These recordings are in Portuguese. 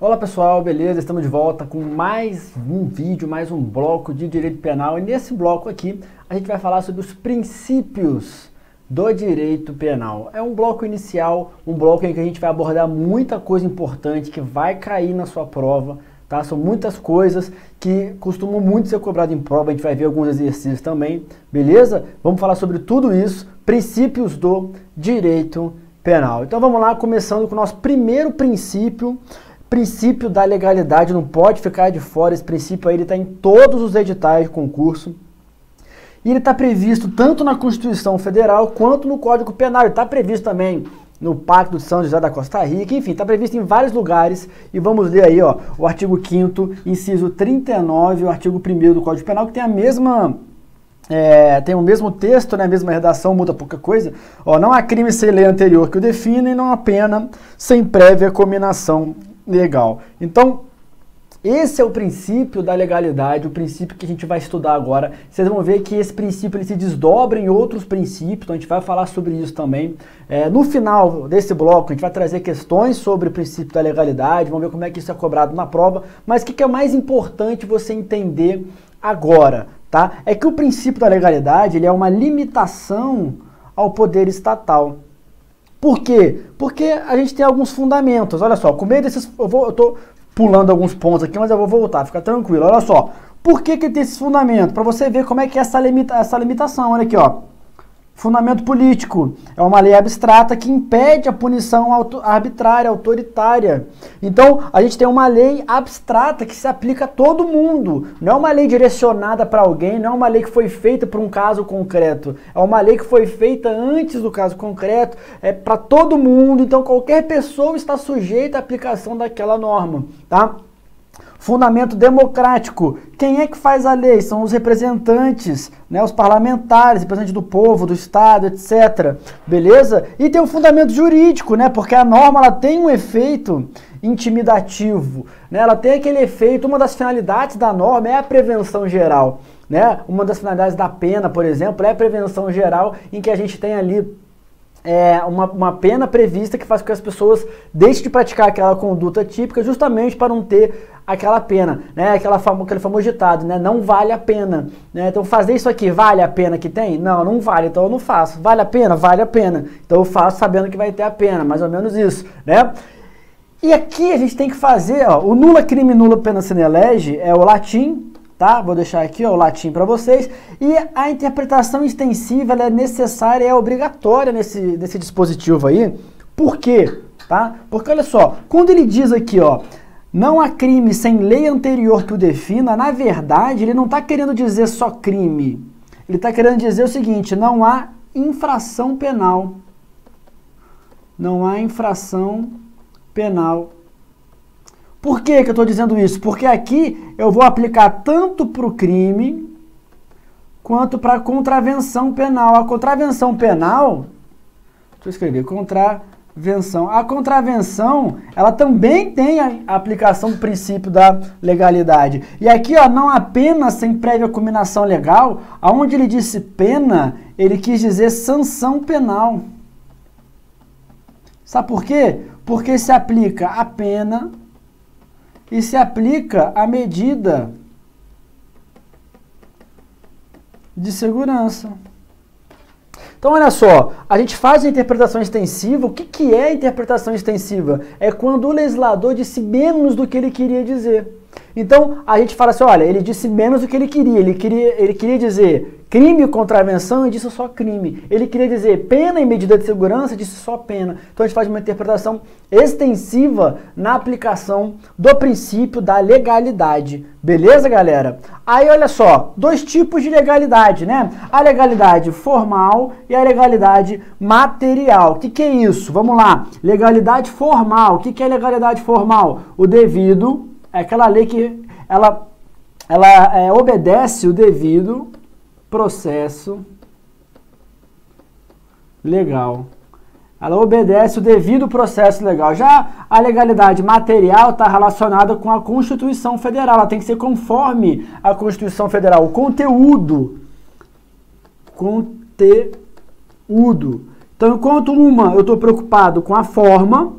Olá pessoal, beleza? Estamos de volta com mais um vídeo, mais um bloco de direito penal. E nesse bloco aqui a gente vai falar sobre os princípios do direito penal. É um bloco inicial, um bloco em que a gente vai abordar muita coisa importante que vai cair na sua prova, tá? São muitas coisas que costumam muito ser cobradas em prova, a gente vai ver alguns exercícios também, beleza? Vamos falar sobre tudo isso, princípios do direito penal. Então vamos lá, começando com o nosso primeiro princípio da legalidade. Não pode ficar de fora, esse princípio aí está em todos os editais de concurso. E ele está previsto tanto na Constituição Federal quanto no Código Penal. Ele está previsto também no Pacto de São José da Costa Rica, enfim, está previsto em vários lugares. E vamos ler aí, ó, o artigo 5º, inciso 39, o artigo 1º do Código Penal, que tem a mesma... tem o mesmo texto, né, a mesma redação, muda pouca coisa. Ó, não há crime sem lei anterior que o defina e não há pena sem prévia cominação legal. Então, esse é o princípio da legalidade, o princípio que a gente vai estudar agora. Vocês vão ver que esse princípio ele se desdobra em outros princípios, então a gente vai falar sobre isso também. No final desse bloco, a gente vai trazer questões sobre o princípio da legalidade, vamos ver como é que isso é cobrado na prova, mas o que é mais importante você entender agora, tá? É que o princípio da legalidade ele é uma limitação ao poder estatal. Por quê? Porque a gente tem alguns fundamentos. Olha só, com meio desses... Eu tô pulando alguns pontos aqui, mas eu vou voltar, fica tranquilo. Olha só, por que tem esses fundamentos? Para você ver como é que é essa limitação. Olha aqui, ó. Fundamento político é uma lei abstrata que impede a punição arbitrária, autoritária. Então, a gente tem uma lei abstrata que se aplica a todo mundo. Não é uma lei direcionada para alguém, não é uma lei que foi feita para um caso concreto. É uma lei que foi feita antes do caso concreto, é para todo mundo. Então, qualquer pessoa está sujeita à aplicação daquela norma, tá? Fundamento democrático. Quem é que faz a lei? São os representantes, né, os parlamentares, representantes do povo, do Estado, etc. Beleza? E tem o fundamento jurídico, né, porque a norma ela tem um efeito intimidativo, né, ela tem aquele efeito, uma das finalidades da norma é a prevenção geral, né? Uma das finalidades da pena, por exemplo, é a prevenção geral, em que a gente tem ali uma pena prevista que faz com que as pessoas deixem de praticar aquela conduta típica justamente para não ter aquela pena, né? Aquele famoso ditado, né? Não vale a pena, né? Então fazer isso aqui vale a pena que tem? Não, não vale, então eu não faço. Vale a pena? Vale a pena. Então eu faço sabendo que vai ter a pena, mais ou menos isso, né? E aqui a gente tem que fazer, ó, o nulla crime nula pena sine lege é o latim, tá? Vou deixar aqui, ó, o latim para vocês. E a interpretação extensiva ela é necessária, é obrigatória nesse dispositivo aí. Por quê? Tá? Porque olha só, quando ele diz aqui, ó, não há crime sem lei anterior que o defina, na verdade ele não está querendo dizer só crime. Ele está querendo dizer o seguinte, não há infração penal. Não há infração penal. Por que eu estou dizendo isso? Porque aqui eu vou aplicar tanto para o crime quanto para a contravenção penal. A contravenção penal, deixa eu escrever, contravenção. A contravenção, ela também tem a aplicação do princípio da legalidade. E aqui, ó, não há pena sem prévia cominação legal, aonde ele disse pena, ele quis dizer sanção penal. Sabe por quê? Porque se aplica a pena e se aplica a medida de segurança. Então, olha só, a gente faz a interpretação extensiva. O que é a interpretação extensiva? É quando o legislador disse menos do que ele queria dizer. Então, a gente fala assim, olha, ele disse menos do que ele queria. Ele queria dizer crime e contravenção e disse só crime. Ele queria dizer pena e medida de segurança, disse só pena. Então a gente faz uma interpretação extensiva na aplicação do princípio da legalidade. Beleza, galera? Aí olha só, dois tipos de legalidade, né? A legalidade formal e a legalidade material. O que é isso? Vamos lá. Legalidade formal. O que é legalidade formal? O devido, é aquela lei que ela obedece o devido processo legal. Ela obedece o devido processo legal. Já a legalidade material está relacionada com a Constituição Federal. Ela tem que ser conforme a Constituição Federal. O conteúdo. Então, enquanto uma eu estou preocupado com a forma,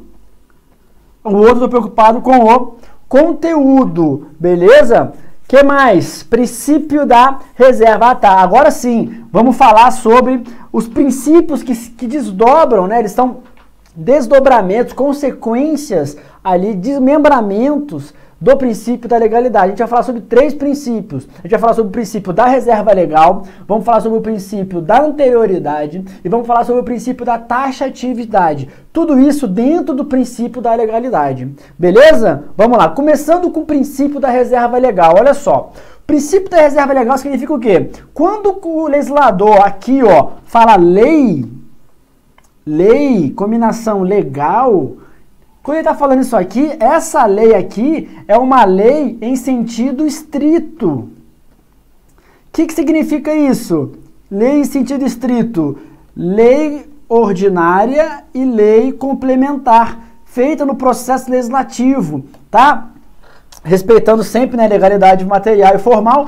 O outro estou preocupado com o conteúdo, beleza? Que mais? Princípio da reserva. Ah, tá. Agora sim, vamos falar sobre os princípios que desdobram, né? Eles são desdobramentos, consequências ali, desmembramentos do princípio da legalidade. A gente vai falar sobre 3 princípios. A gente vai falar sobre o princípio da reserva legal, vamos falar sobre o princípio da anterioridade e vamos falar sobre o princípio da taxatividade. Tudo isso dentro do princípio da legalidade. Beleza? Vamos lá. Começando com o princípio da reserva legal. Olha só. O princípio da reserva legal significa o quê? Quando o legislador aqui, ó, fala lei, combinação legal, quando ele está falando isso aqui, essa lei aqui é uma lei em sentido estrito. O que significa isso? Lei em sentido estrito. Lei ordinária e lei complementar, feita no processo legislativo, tá? Respeitando sempre, né, legalidade material e formal.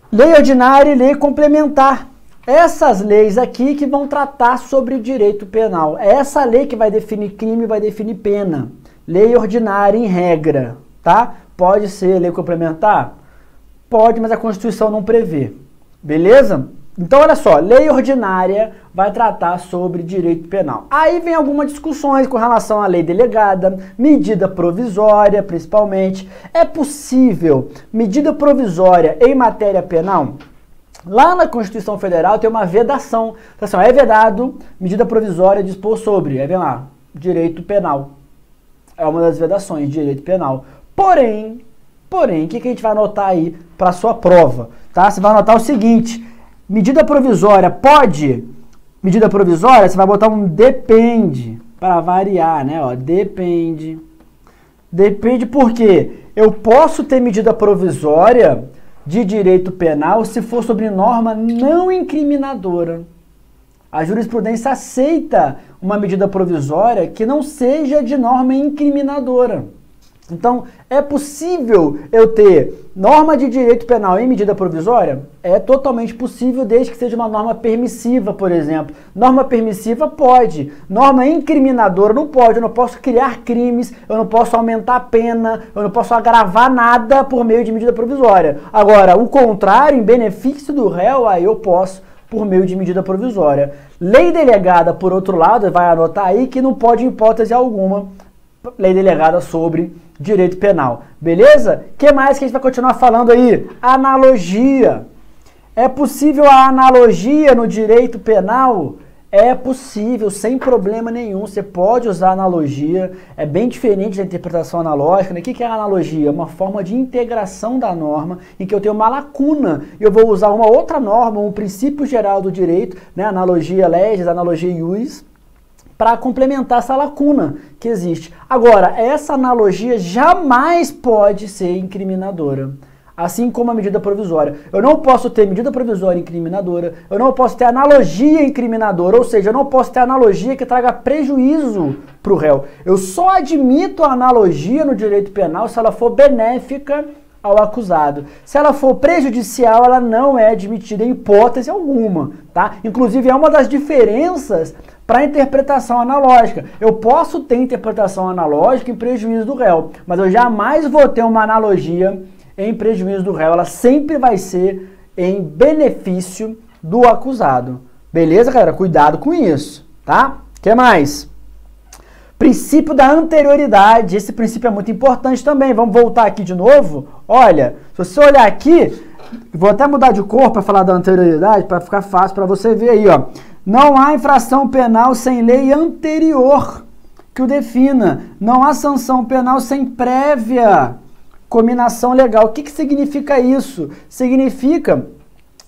Lei ordinária e lei complementar. Essas leis aqui que vão tratar sobre direito penal. É essa lei que vai definir crime e vai definir pena. Lei ordinária em regra, tá? Pode ser lei complementar? Pode, mas a Constituição não prevê. Beleza? Então, olha só, lei ordinária vai tratar sobre direito penal. Aí vem algumas discussões com relação à lei delegada, medida provisória, principalmente. É possível medida provisória em matéria penal? Lá na Constituição Federal tem uma vedação. Então, assim, é vedado medida provisória dispor sobre, vem lá, direito penal. É uma das vedações, direito penal. Porém, o que a gente vai anotar aí para a sua prova? Tá? Você vai anotar o seguinte, medida provisória pode? Medida provisória, você vai botar um depende, para variar, né? Ó, depende. Depende por quê? Eu posso ter medida provisória de direito penal se for sobre norma não incriminadora. A jurisprudência aceita uma medida provisória que não seja de norma incriminadora. Então, é possível eu ter norma de direito penal em medida provisória? É totalmente possível, desde que seja uma norma permissiva, por exemplo. Norma permissiva pode, norma incriminadora não pode. Eu não posso criar crimes, eu não posso aumentar a pena, eu não posso agravar nada por meio de medida provisória. Agora, o contrário, em benefício do réu, aí eu posso por meio de medida provisória. Lei delegada, por outro lado, vai anotar aí que não pode, em hipótese alguma, lei delegada sobre direito penal. Beleza? O que mais que a gente vai continuar falando aí? Analogia. É possível a analogia no direito penal? É possível, sem problema nenhum. Você pode usar analogia. É bem diferente da interpretação analógica, né? O que é a analogia? Uma forma de integração da norma em que eu tenho uma lacuna e eu vou usar uma outra norma, um princípio geral do direito, né? Analogia legis, analogia ius, para complementar essa lacuna que existe. Agora, essa analogia jamais pode ser incriminadora, assim como a medida provisória. Eu não posso ter medida provisória incriminadora, eu não posso ter analogia incriminadora, ou seja, eu não posso ter analogia que traga prejuízo para o réu. Eu só admito a analogia no direito penal se ela for benéfica ao acusado. Se ela for prejudicial, ela não é admitida em hipótese alguma, tá? Inclusive, é uma das diferenças para a interpretação analógica. Eu posso ter interpretação analógica em prejuízo do réu, mas eu jamais vou ter uma analogia em prejuízo do réu. Ela sempre vai ser em benefício do acusado. Beleza, galera? Cuidado com isso, tá? O que mais? Princípio da anterioridade. Esse princípio é muito importante também. Vamos voltar aqui de novo. Olha, se você olhar aqui, vou até mudar de cor para falar da anterioridade, para ficar fácil para você ver aí, ó. Não há infração penal sem lei anterior que o defina. Não há sanção penal sem prévia cominação legal. O que significa isso? Significa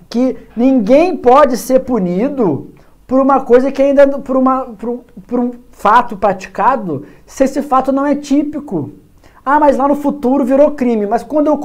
que ninguém pode ser punido por uma coisa que ainda, por um fato praticado, se esse fato não é típico. Ah, mas lá no futuro virou crime. Mas quando eu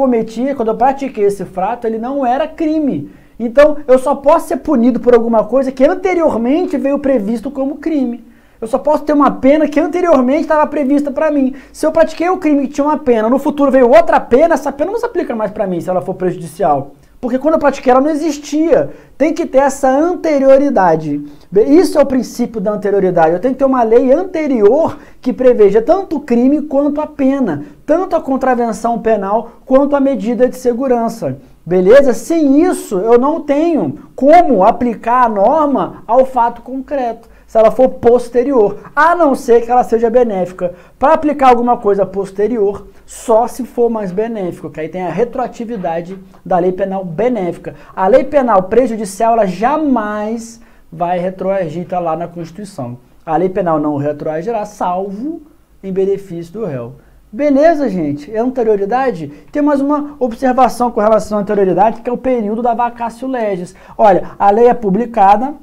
pratiquei esse fato, ele não era crime. Então, eu só posso ser punido por alguma coisa que anteriormente veio previsto como crime. Eu só posso ter uma pena que anteriormente estava prevista para mim. Se eu pratiquei o crime que tinha uma pena, no futuro veio outra pena, essa pena não se aplica mais para mim se ela for prejudicial. Porque quando eu pratiquei ela não existia. Tem que ter essa anterioridade. Isso é o princípio da anterioridade. Eu tenho que ter uma lei anterior que preveja tanto o crime quanto a pena, tanto a contravenção penal quanto a medida de segurança. Beleza? Sem isso, eu não tenho como aplicar a norma ao fato concreto, se ela for posterior, a não ser que ela seja benéfica. Para aplicar alguma coisa posterior, só se for mais benéfico, que aí tem a retroatividade da lei penal benéfica. A lei penal prejudicial, ela jamais vai retroagir, tá lá na Constituição. A lei penal não retroagirá, salvo em benefício do réu. Beleza, gente? É anterioridade? Tem mais uma observação com relação à anterioridade, que é o período da vacatio legis. Olha, a lei é publicada,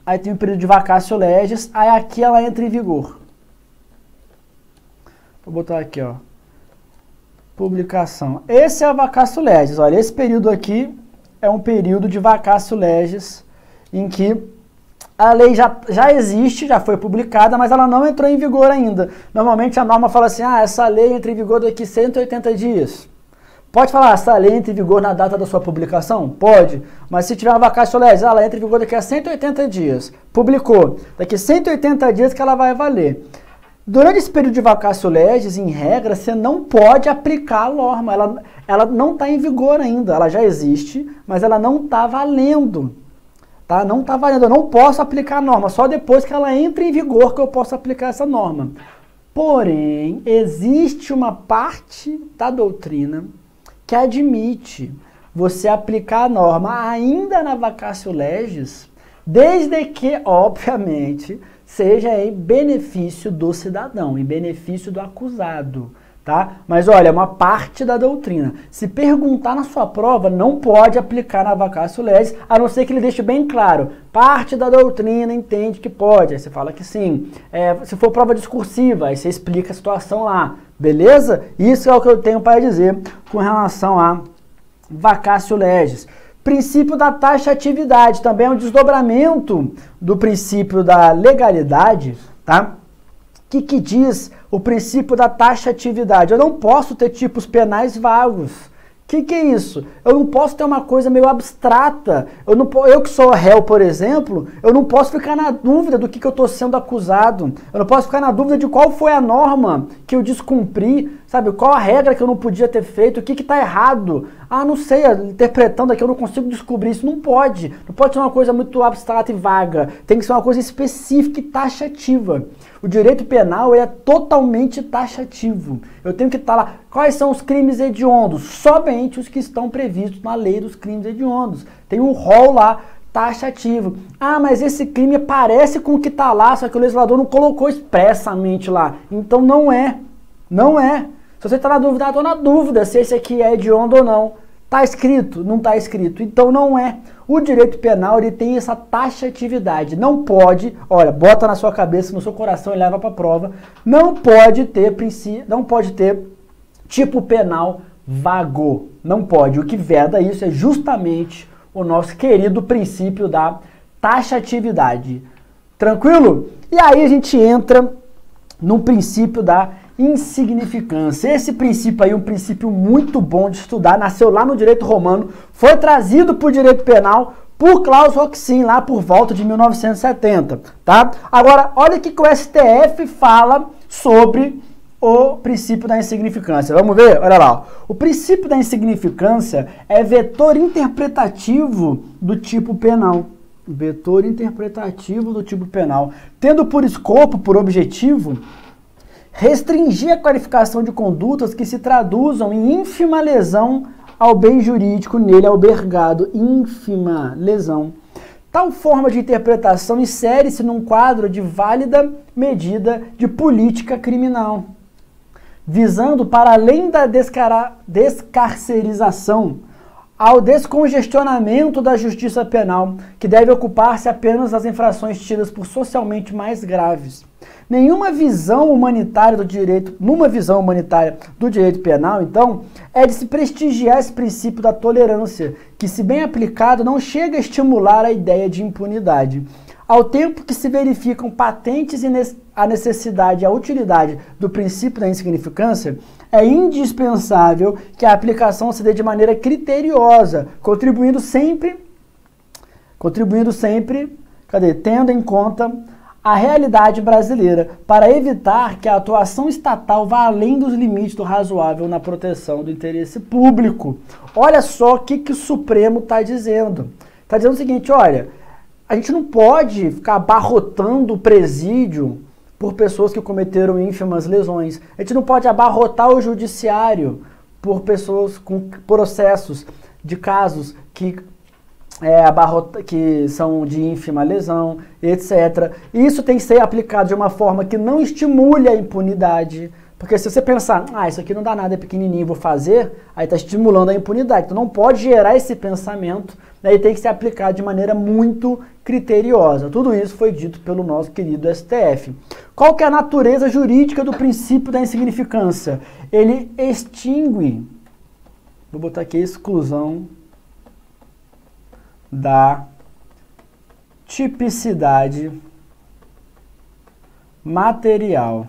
aí tem o período de vacatio legis, aí aqui ela entra em vigor. Vou botar aqui, ó. Publicação. Esse é a vacatio legis. Olha, esse período aqui é um período de vacatio legis em que a lei já existe, já foi publicada, mas ela não entrou em vigor ainda. Normalmente a norma fala assim, essa lei entra em vigor daqui 180 dias. Pode falar, essa lei entra em vigor na data da sua publicação? Pode, mas se tiver uma vacatio legis, ela entra em vigor daqui a 180 dias. Publicou, daqui a 180 dias que ela vai valer. Durante esse período de vacatio legis, em regra, você não pode aplicar a norma. Ela não está em vigor ainda, ela já existe, mas ela não está valendo. Tá? Não está valendo, eu não posso aplicar a norma, só depois que ela entre em vigor que eu posso aplicar essa norma. Porém, existe uma parte da doutrina que admite você aplicar a norma ainda na vacatio legis, desde que, obviamente, seja em benefício do cidadão, em benefício do acusado. Tá? Mas olha, é uma parte da doutrina. Se perguntar na sua prova, não pode aplicar na vacatio legis, a não ser que ele deixe bem claro. Parte da doutrina entende que pode. Aí você fala que sim. Se for prova discursiva, aí você explica a situação lá. Beleza? Isso é o que eu tenho para dizer com relação a vacatio legis. Princípio da taxatividade, também é um desdobramento do princípio da legalidade, tá? O que diz o princípio da taxatividade? Eu não posso ter tipos penais vagos. O que é isso? Eu não posso ter uma coisa meio abstrata. Eu que sou réu, por exemplo, eu não posso ficar na dúvida do que eu estou sendo acusado. Eu não posso ficar na dúvida de qual foi a norma que eu descumpri, sabe? Qual a regra que eu não podia ter feito, o que está errado. Não sei, interpretando aqui eu não consigo descobrir isso. Não pode. Não pode ser uma coisa muito abstrata e vaga. Tem que ser uma coisa específica e taxativa. O direito penal é totalmente taxativo. Eu tenho que estar lá. Quais são os crimes hediondos? Somente os que estão previstos na lei dos crimes hediondos. Tem um rol lá taxativo. Mas esse crime parece com o que está lá, só que o legislador não colocou expressamente lá. Então não é. Não é. Se você está na dúvida, estou na dúvida se esse aqui é hediondo ou não. Está escrito? Não está escrito. Então não é. O direito penal ele tem essa taxatividade. Não pode, olha, bota na sua cabeça, no seu coração e leva para a prova. Não pode ter tipo penal vago. Não pode. O que veda isso é justamente o nosso querido princípio da taxatividade. Tranquilo? E aí a gente entra no princípio da insignificância. Esse princípio aí é um princípio muito bom de estudar, nasceu lá no direito romano, foi trazido para o direito penal por Claus Roxin, lá por volta de 1970, tá? Agora, olha o que o STF fala sobre o princípio da insignificância. Vamos ver? Olha lá. O princípio da insignificância é vetor interpretativo do tipo penal. Vetor interpretativo do tipo penal. Tendo por escopo, por objetivo, restringir a qualificação de condutas que se traduzam em ínfima lesão ao bem jurídico nele albergado. Ínfima lesão. Tal forma de interpretação insere-se num quadro de válida medida de política criminal, visando, para além da descarcerização, ao descongestionamento da justiça penal, que deve ocupar-se apenas das infrações tidas por socialmente mais graves. Numa visão humanitária do direito penal, então, é de se prestigiar esse princípio da tolerância, que, se bem aplicado, não chega a estimular a ideia de impunidade. Ao tempo que se verificam patentes a necessidade e a utilidade do princípio da insignificância, é indispensável que a aplicação se dê de maneira criteriosa, contribuindo sempre, tendo em conta a realidade brasileira, para evitar que a atuação estatal vá além dos limites do razoável na proteção do interesse público. Olha só o que o Supremo está dizendo. Está dizendo o seguinte, olha, a gente não pode ficar abarrotando o presídio por pessoas que cometeram ínfimas lesões. A gente não pode abarrotar o judiciário por pessoas com processos de casos que são de ínfima lesão, etc. Isso tem que ser aplicado de uma forma que não estimule a impunidade. Porque se você pensar, isso aqui não dá nada, é pequenininho, vou fazer, aí está estimulando a impunidade. Então não pode gerar esse pensamento, né, e tem que ser aplicado de maneira muito criteriosa. Tudo isso foi dito pelo nosso querido STF. Qual que é a natureza jurídica do princípio da insignificância? Ele extingue, vou botar aqui a exclusão da tipicidade material.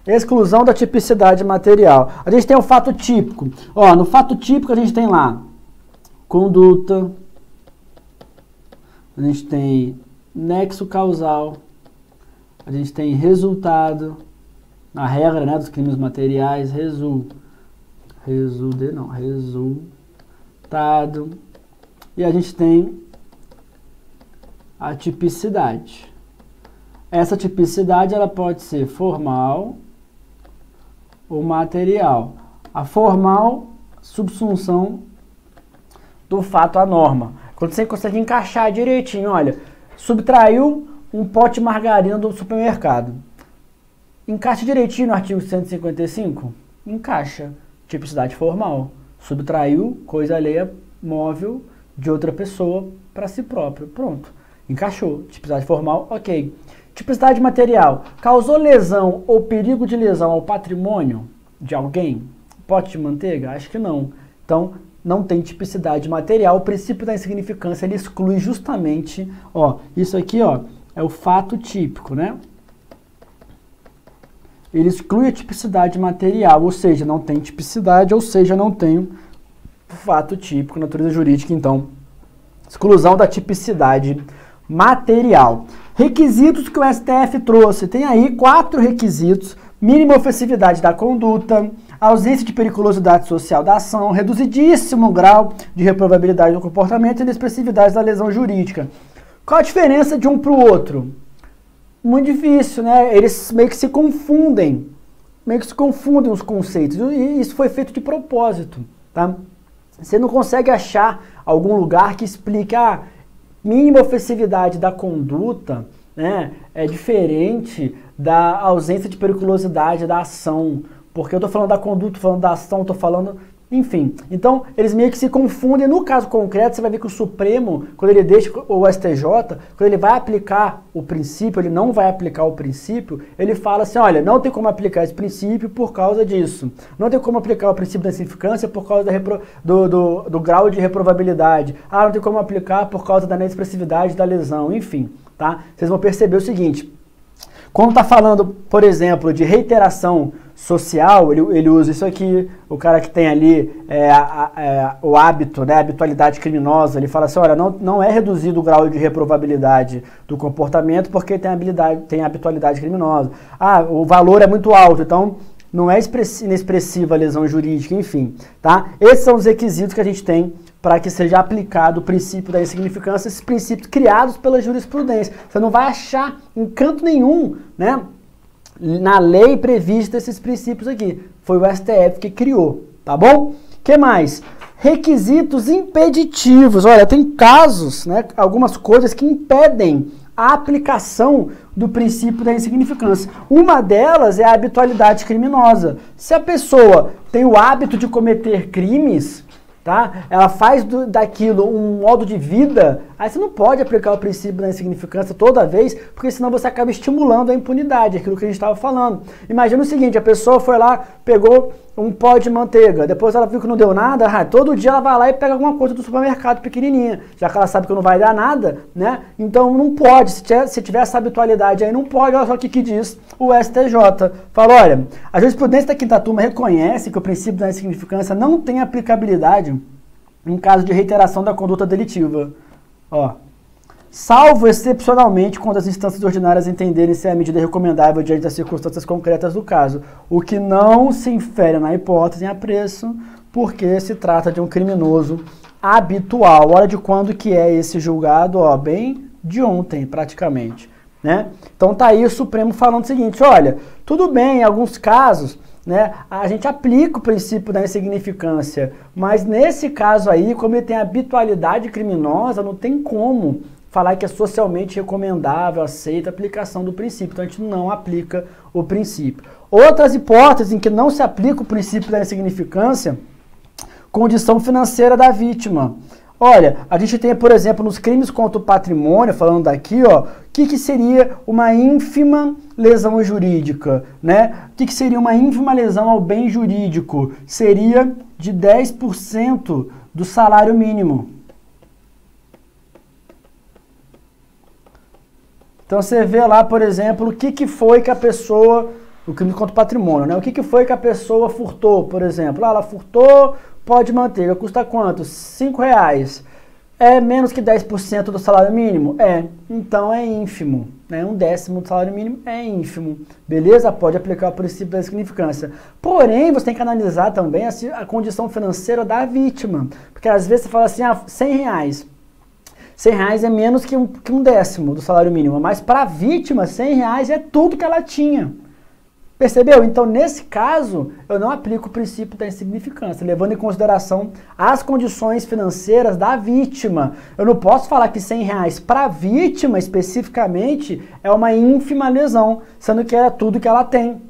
Exclusão da tipicidade material. A gente tem o fato típico. No fato típico a gente tem lá conduta, a gente tem nexo causal, a gente tem resultado, na regra, né, dos crimes materiais, resultado, e a gente tem a tipicidade. Essa tipicidade ela pode ser formal ou material. A formal, subsunção do fato à norma. Quando você consegue encaixar direitinho, olha, subtraiu um pote de margarina do supermercado. Encaixa direitinho no artigo 155? Encaixa. Tipicidade formal. Subtraiu coisa alheia móvel de outra pessoa para si próprio. Pronto. Encaixou. Tipicidade formal, ok. Tipicidade material. Causou lesão ou perigo de lesão ao patrimônio de alguém? Pote de manteiga? Acho que não. Então, não tem tipicidade material. O princípio da insignificância, ele exclui justamente, isso aqui, é o fato típico, né? Ele exclui a tipicidade material, ou seja, não tem tipicidade, ou seja, não tem fato típico, natureza jurídica, então, exclusão da tipicidade material. Requisitos que o STF trouxe, tem aí 4 requisitos: mínima ofensividade da conduta, ausência de periculosidade social da ação, reduzidíssimo grau de reprovabilidade do comportamento e inexpressividade da lesão jurídica. Qual a diferença de um para o outro? Muito difícil, né? Eles meio que se confundem os conceitos, e isso foi feito de propósito, tá? Você não consegue achar algum lugar que explique a mínima ofensividade da conduta, né, é diferente da ausência de periculosidade da ação, porque eu estou falando da conduta, estou falando da ação, estou falando... Enfim, então eles meio que se confundem. No caso concreto, você vai ver que o Supremo, quando ele deixa o STJ, quando ele vai aplicar o princípio, ele não vai aplicar o princípio, ele fala assim, olha, não tem como aplicar esse princípio por causa disso. Não tem como aplicar o princípio da insignificância por causa do grau de reprovabilidade. Não tem como aplicar por causa da inexpressividade da lesão, enfim, tá? Vocês vão perceber o seguinte, quando está falando, por exemplo, de reiteração social, ele usa isso aqui, o cara que tem ali o hábito, né, a habitualidade criminosa, ele fala assim, olha, não é reduzido o grau de reprovabilidade do comportamento porque tem habitualidade criminosa. O valor é muito alto, então não é inexpressiva a lesão jurídica, enfim, tá? Esses são os requisitos que a gente tem para que seja aplicado o princípio da insignificância, esses princípios criados pela jurisprudência. Você não vai achar em canto nenhum, né, na lei prevista esses princípios aqui. Foi o STF que criou, tá bom? Que mais? Requisitos impeditivos. Olha, tem casos, né, algumas coisas que impedem a aplicação do princípio da insignificância. Uma delas é a habitualidade criminosa. Se a pessoa tem o hábito de cometer crimes, tá? Ela faz daquilo um modo de vida, Aí você não pode aplicar o princípio da insignificância toda vez, porque senão você acaba estimulando a impunidade, aquilo que a gente estava falando. Imagina o seguinte, a pessoa foi lá, pegou um pó de manteiga, depois ela viu que não deu nada, todo dia ela vai lá e pega alguma coisa do supermercado pequenininha, já que ela sabe que não vai dar nada, né? Então não pode, se tiver essa habitualidade aí, não pode. Olha só o que diz o STJ. Fala, olha, a jurisprudência da quinta turma reconhece que o princípio da insignificância não tem aplicabilidade em caso de reiteração da conduta delitiva. Ó, salvo excepcionalmente quando as instâncias ordinárias entenderem se a medida é recomendável diante das circunstâncias concretas do caso, o que não se infere na hipótese em apreço, porque se trata de um criminoso habitual. Olha de quando que é esse julgado, ó, bem de ontem praticamente, né? Então tá aí o Supremo falando o seguinte, olha, tudo bem, em alguns casos, né, a gente aplica o princípio da insignificância, mas nesse caso aí, como ele tem habitualidade criminosa, não tem como falar que é socialmente recomendável, aceita a aplicação do princípio. Então a gente não aplica o princípio. Outras hipóteses em que não se aplica o princípio da insignificância, condição financeira da vítima. Olha, a gente tem, por exemplo, nos crimes contra o patrimônio, falando daqui, ó, o que seria uma ínfima lesão jurídica, né? O que seria uma ínfima lesão ao bem jurídico? Seria de 10% do salário mínimo. Então você vê lá, por exemplo, o que foi que a pessoa, o crime contra o patrimônio, né? O que foi que a pessoa furtou, por exemplo? Ela furtou pó de manteiga, custa quanto? R$5. É menos que 10% do salário mínimo? É, então é ínfimo, né? 1/10 do salário mínimo é ínfimo, beleza? Pode aplicar o princípio da insignificância. Porém, você tem que analisar também a condição financeira da vítima, porque às vezes você fala assim, ah, R$100. R$100 é menos que um décimo do salário mínimo, mas para a vítima, R$100 é tudo que ela tinha. Percebeu? Então, nesse caso, eu não aplico o princípio da insignificância, levando em consideração as condições financeiras da vítima. Eu não posso falar que R$100 para a vítima, especificamente, é uma ínfima lesão, sendo que é tudo que ela tem.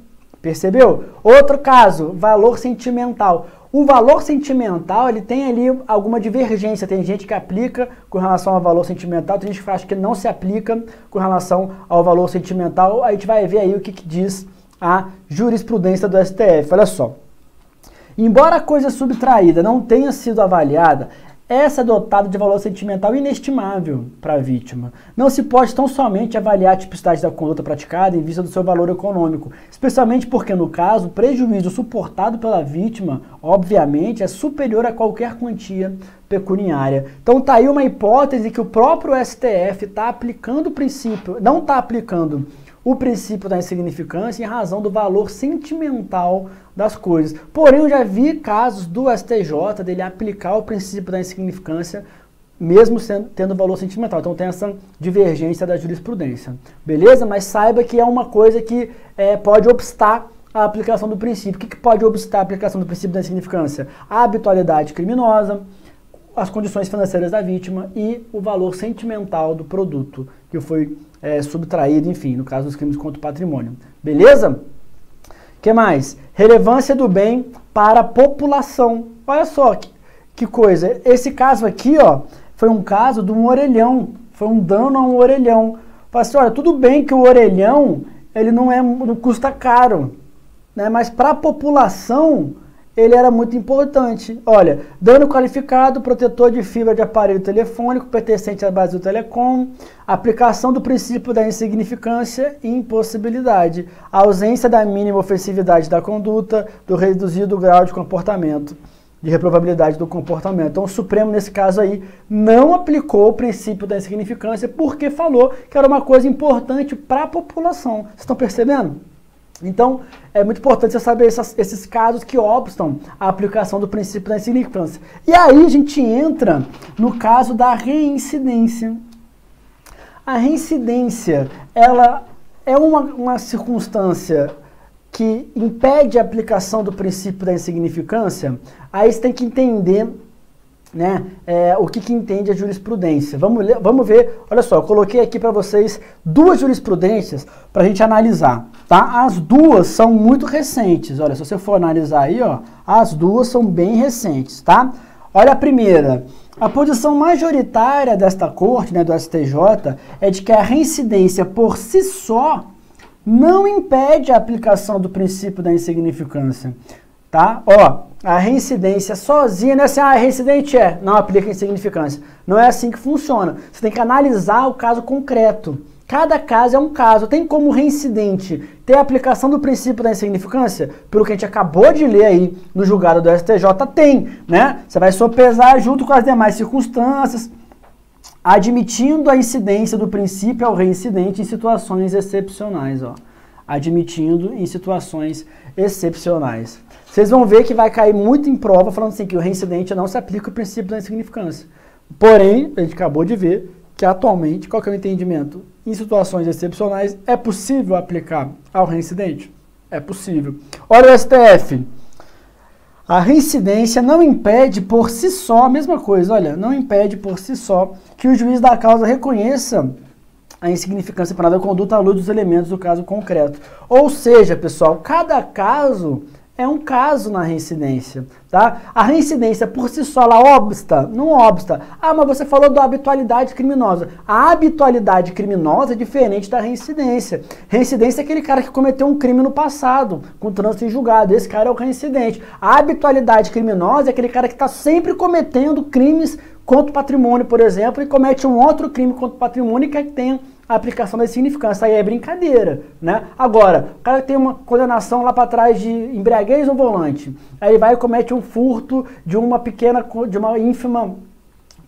Percebeu? Outro caso, valor sentimental. O valor sentimental, ele tem ali alguma divergência. Tem gente que aplica com relação ao valor sentimental, tem gente que acha que não se aplica com relação ao valor sentimental. A gente vai ver aí o que diz a jurisprudência do STF. Olha só. Embora a coisa subtraída não tenha sido avaliada, essa é dotada de valor sentimental inestimável para a vítima. Não se pode tão somente avaliar a tipicidade da conduta praticada em vista do seu valor econômico, especialmente porque, no caso, o prejuízo suportado pela vítima, obviamente, é superior a qualquer quantia pecuniária. Então está aí uma hipótese que o próprio STF está aplicando o princípio, não está aplicando o princípio da insignificância em razão do valor sentimental das coisas. Porém, eu já vi casos do STJ dele aplicar o princípio da insignificância mesmo tendo valor sentimental. Então tem essa divergência da jurisprudência. Beleza? Mas saiba que é uma coisa que pode obstar a aplicação do princípio. O que pode obstar a aplicação do princípio da insignificância? A habitualidade criminosa, as condições financeiras da vítima e o valor sentimental do produto que foi subtraído, enfim, no caso dos crimes contra o patrimônio. Beleza? O que mais? Relevância do bem para a população. Olha só que coisa. Esse caso aqui, ó, foi um caso de um orelhão. Foi um dano a um orelhão. Fala assim, olha, tudo bem que o orelhão, ele não custa caro, né? Mas para a população, ele era muito importante. Olha, dano qualificado, protetor de fibra de aparelho telefônico, pertencente à Brasil Telecom, aplicação do princípio da insignificância e impossibilidade, ausência da mínima ofensividade da conduta, do reduzido grau de comportamento, de reprovabilidade do comportamento. Então o Supremo, nesse caso aí, não aplicou o princípio da insignificância porque falou que era uma coisa importante para a população. Vocês estão percebendo? Então, é muito importante você saber esses casos que obstam a aplicação do princípio da insignificância. E aí a gente entra no caso da reincidência. A reincidência, ela é uma circunstância que impede a aplicação do princípio da insignificância. Aí você tem que entender, né, o que entende a jurisprudência. Vamos ver, olha só, eu coloquei aqui para vocês duas jurisprudências para a gente analisar, tá? As duas são muito recentes, olha, se você for analisar aí, ó, as duas são bem recentes, tá? Olha a primeira. A posição majoritária desta corte, né, do STJ, é de que a reincidência por si só não impede a aplicação do princípio da insignificância, tá? Ó, a reincidência sozinha, não é assim, reincidente não aplica a insignificância. Não é assim que funciona. Você tem que analisar o caso concreto. Cada caso é um caso. Tem como reincidente ter a aplicação do princípio da insignificância? Pelo que a gente acabou de ler aí no julgado do STJ, tem, né? Você vai sopesar junto com as demais circunstâncias, admitindo a incidência do princípio ao reincidente em situações excepcionais, ó. Admitindo em situações excepcionais. Vocês vão ver que vai cair muito em prova falando assim que o reincidente não se aplica o princípio da insignificância. Porém, a gente acabou de ver que atualmente, qual que é o entendimento? Em situações excepcionais, é possível aplicar ao reincidente? É possível. Olha o STF. A reincidência não impede por si só, a mesma coisa, olha, não impede por si só que o juiz da causa reconheça a insignificância penal da conduta à luz dos elementos do caso concreto. Ou seja, pessoal, cada caso é um caso na reincidência, tá? A reincidência por si só, ela obsta? Não obsta. Ah, mas você falou da habitualidade criminosa. A habitualidade criminosa é diferente da reincidência. Reincidência é aquele cara que cometeu um crime no passado, com trânsito em julgado. Esse cara é o reincidente. A habitualidade criminosa é aquele cara que está sempre cometendo crimes contra o patrimônio, por exemplo, e comete um outro crime contra o patrimônio que tem a aplicação da insignificância. Aí é brincadeira, né? Agora, o cara tem uma condenação lá para trás de embriaguez no volante, aí vai e comete um furto de uma ínfima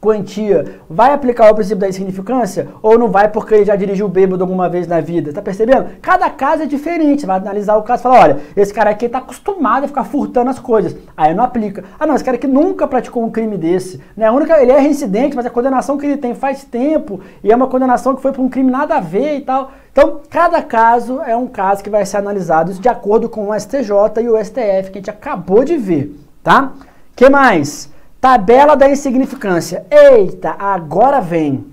quantia, vai aplicar o princípio da insignificância ou não vai porque ele já dirigiu bêbado alguma vez na vida? Tá percebendo? Cada caso é diferente, você vai analisar o caso e falar, olha, esse cara aqui tá acostumado a ficar furtando as coisas, aí não aplica. Ah não, esse cara aqui nunca praticou um crime desse, né? Ele é reincidente, mas a condenação que ele tem faz tempo e é uma condenação que foi por um crime nada a ver e tal. Então, cada caso é um caso que vai ser analisado isso de acordo com o STJ e o STF que a gente acabou de ver, tá? Que mais? Tabela da insignificância. Eita, agora vem.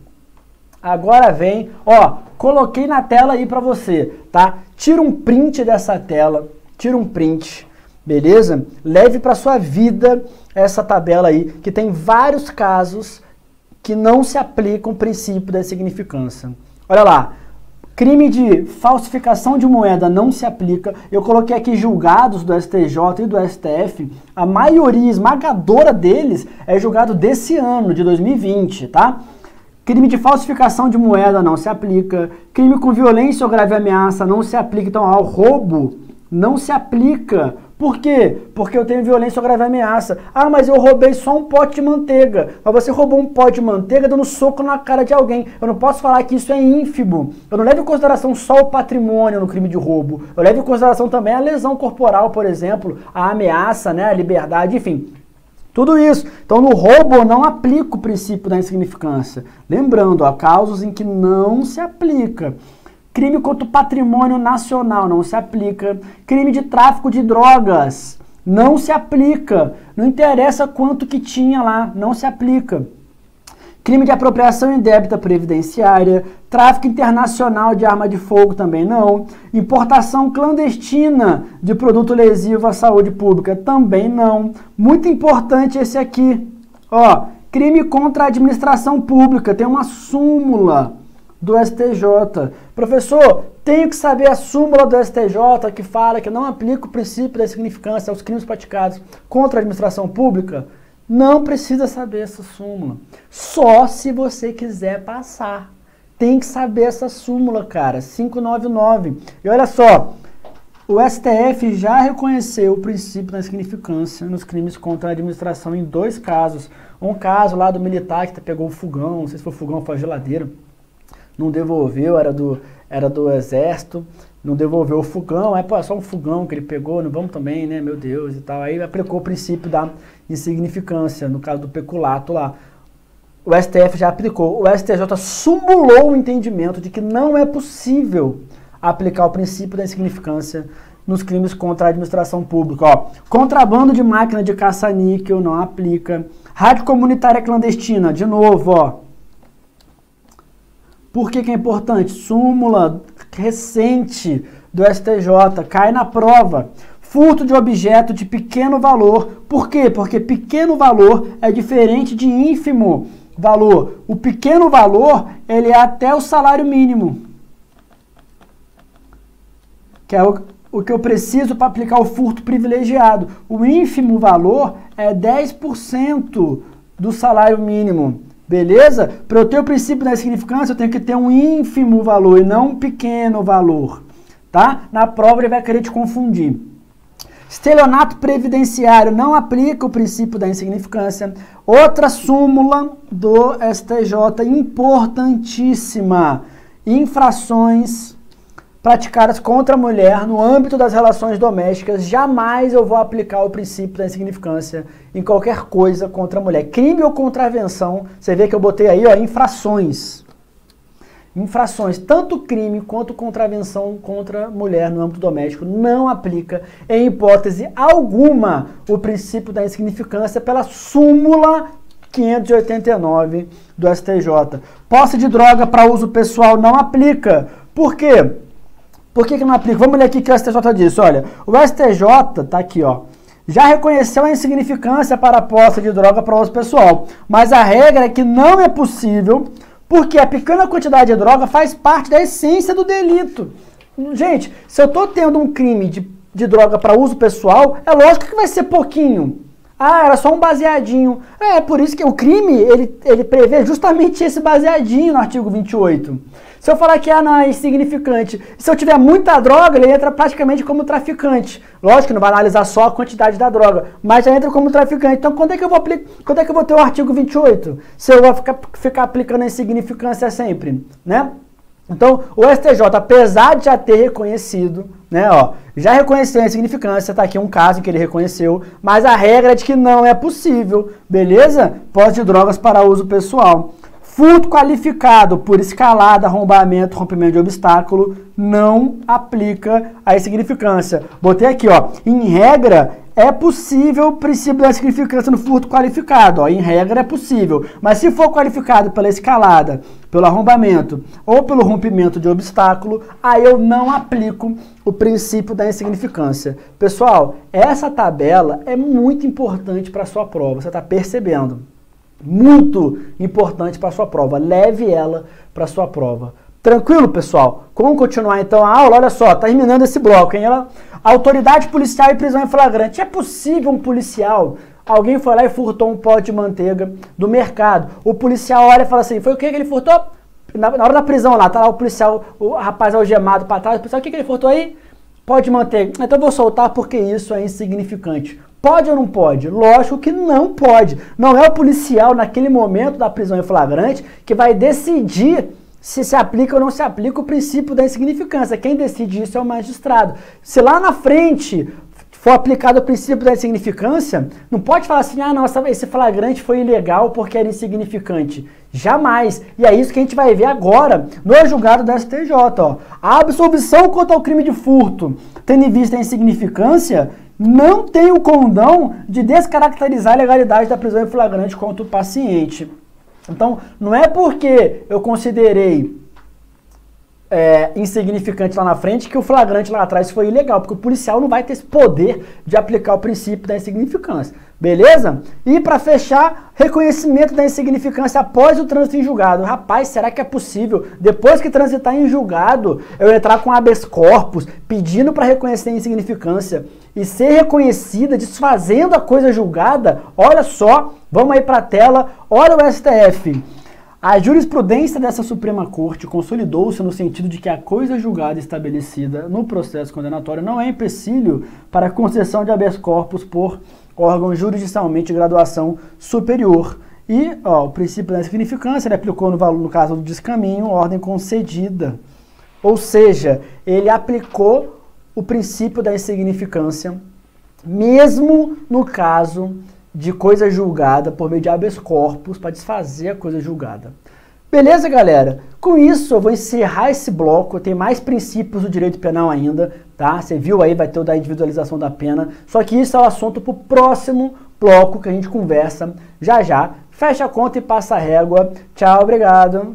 Agora vem. Ó, coloquei na tela aí pra você, tá? Tira um print dessa tela. Tira um print, beleza? Leve pra sua vida essa tabela aí, que tem vários casos que não se aplicam o princípio da insignificância. Olha lá. Crime de falsificação de moeda não se aplica. Eu coloquei aqui julgados do STJ e do STF. A maioria esmagadora deles é julgado desse ano, de 2020, tá? Crime de falsificação de moeda não se aplica. Crime com violência ou grave ameaça não se aplica. Então, ao roubo não se aplica. Por quê? Porque eu tenho violência ou grave ameaça. Ah, mas eu roubei só um pote de manteiga. Mas você roubou um pote de manteiga dando soco na cara de alguém. Eu não posso falar que isso é ínfimo. Eu não levo em consideração só o patrimônio no crime de roubo. Eu levo em consideração também a lesão corporal, por exemplo, a ameaça, né, a liberdade, enfim. Tudo isso. Então, no roubo eu não aplico o princípio da insignificância. Lembrando, há casos em que não se aplica. Crime contra o patrimônio nacional não se aplica. Crime de tráfico de drogas não se aplica. Não interessa quanto que tinha lá, não se aplica. Crime de apropriação indébita previdenciária. Tráfico internacional de arma de fogo também não. Importação clandestina de produto lesivo à saúde pública também não. Muito importante esse aqui. Ó, crime contra a administração pública. Tem uma súmula do STJ. Professor, tenho que saber a súmula do STJ que fala que não aplica o princípio da insignificância aos crimes praticados contra a administração pública? Não precisa saber essa súmula. Só se você quiser passar. Tem que saber essa súmula, cara. 599. E olha só, o STF já reconheceu o princípio da insignificância nos crimes contra a administração em 2 casos. Um caso lá do militar que pegou o fogão, não sei se foi o fogão ou foi a geladeira, não devolveu, era do exército, não devolveu o fogão, é só um fogão que ele pegou, não vamos também, né, meu Deus e tal. Aí aplicou o princípio da insignificância, no caso do peculato lá. O STF já aplicou, o STJ sumulou o entendimento de que não é possível aplicar o princípio da insignificância nos crimes contra a administração pública. Ó, contrabando de máquina de caça-níquel não aplica. Rádio comunitária clandestina, de novo, ó. Por que que é importante? Súmula recente do STJ, cai na prova. Furto de objeto de pequeno valor. Por quê? Porque pequeno valor é diferente de ínfimo valor. O pequeno valor, ele é até o salário mínimo, que é o que eu preciso para aplicar o furto privilegiado. O ínfimo valor é 10% do salário mínimo. Beleza? Para eu ter o princípio da insignificância, eu tenho que ter um ínfimo valor e não um pequeno valor. Tá? Na prova ele vai querer te confundir. Estelionato previdenciário não aplica o princípio da insignificância. Outra súmula do STJ importantíssima. Infrações praticadas contra a mulher no âmbito das relações domésticas, jamais eu vou aplicar o princípio da insignificância em qualquer coisa contra a mulher. Crime ou contravenção, você vê que eu botei aí, ó, infrações. Infrações, tanto crime quanto contravenção contra a mulher no âmbito doméstico não aplica, em hipótese alguma, o princípio da insignificância pela súmula 589 do STJ. Posse de droga para uso pessoal não aplica. Por quê? Por que não aplica? Vamos ler aqui o que o STJ disse. Olha, o STJ, tá aqui, ó, já reconheceu a insignificância para a posse de droga para uso pessoal, mas a regra é que não é possível, porque a pequena quantidade de droga faz parte da essência do delito. Gente, se eu estou tendo um crime de droga para uso pessoal, é lógico que vai ser pouquinho. Ah, era só um baseadinho. É por isso que o crime, ele prevê justamente esse baseadinho no artigo 28. Se eu falar que não é insignificante, se eu tiver muita droga, ele entra praticamente como traficante. Lógico que não vai analisar só a quantidade da droga, mas já entra como traficante. Então, quando é que eu vou ter o artigo 28? Se eu vou ficar aplicando a insignificância sempre, né? Então, o STJ, apesar de já ter reconhecido, né, ó, já reconheceu a insignificância, tá aqui um caso em que ele reconheceu, mas a regra é de que não é possível, beleza? Posse de drogas para uso pessoal. Furto qualificado por escalada, arrombamento, rompimento de obstáculo, não aplica a insignificância. Botei aqui, ó, em regra, é possível o princípio da insignificância no furto qualificado, ó, em regra é possível, mas se for qualificado pela escalada, pelo arrombamento ou pelo rompimento de obstáculo, aí eu não aplico o princípio da insignificância. Pessoal, essa tabela é muito importante para a sua prova, você está percebendo? Muito importante para a sua prova, leve ela para a sua prova. Tranquilo, pessoal? Vamos continuar então a aula? Olha só, terminando esse bloco, hein? Autoridade policial e prisão em flagrante. É possível um policial, alguém foi lá e furtou um pote de manteiga do mercado. O policial olha e fala assim, foi o que ele furtou? Na hora da prisão lá, tá lá o policial, o rapaz algemado para trás, o policial, o que ele furtou aí? Pó de manteiga. Então eu vou soltar porque isso é insignificante. Pode ou não pode? Lógico que não pode. Não é o policial, naquele momento da prisão em flagrante, que vai decidir se aplica ou não se aplica o princípio da insignificância. Quem decide isso é o magistrado. Se lá na frente for aplicado o princípio da insignificância, não pode falar assim, não, esse flagrante foi ilegal porque era insignificante. Jamais. E é isso que a gente vai ver agora no julgado da STJ. Ó. A absolvição quanto ao crime de furto, tendo em vista a insignificância, não tem o condão de descaracterizar a legalidade da prisão em flagrante contra o paciente. Então, não é porque eu considerei insignificante lá na frente que o flagrante lá atrás foi ilegal, porque o policial não vai ter esse poder de aplicar o princípio da insignificância. Beleza? E para fechar, reconhecimento da insignificância após o trânsito em julgado. Rapaz, será que é possível, depois que transitar em julgado, eu entrar com habeas corpus, pedindo para reconhecer a insignificância e ser reconhecida, desfazendo a coisa julgada? Olha só, vamos aí para a tela, olha o STF. A jurisprudência dessa Suprema Corte consolidou-se no sentido de que a coisa julgada estabelecida no processo condenatório não é empecilho para a concessão de habeas corpus por órgão jurisdiccionalmente de graduação superior. E o princípio da insignificância ele aplicou no caso do descaminho, ordem concedida. Ou seja, ele aplicou o princípio da insignificância mesmo no caso de coisa julgada por meio de habeas corpus para desfazer a coisa julgada. Beleza, galera? Com isso, eu vou encerrar esse bloco. Tem mais princípios do direito penal ainda, tá? Você viu aí, vai ter o da individualização da pena. Só que isso é o assunto para o próximo bloco que a gente conversa já já. Fecha a conta e passa a régua. Tchau, obrigado.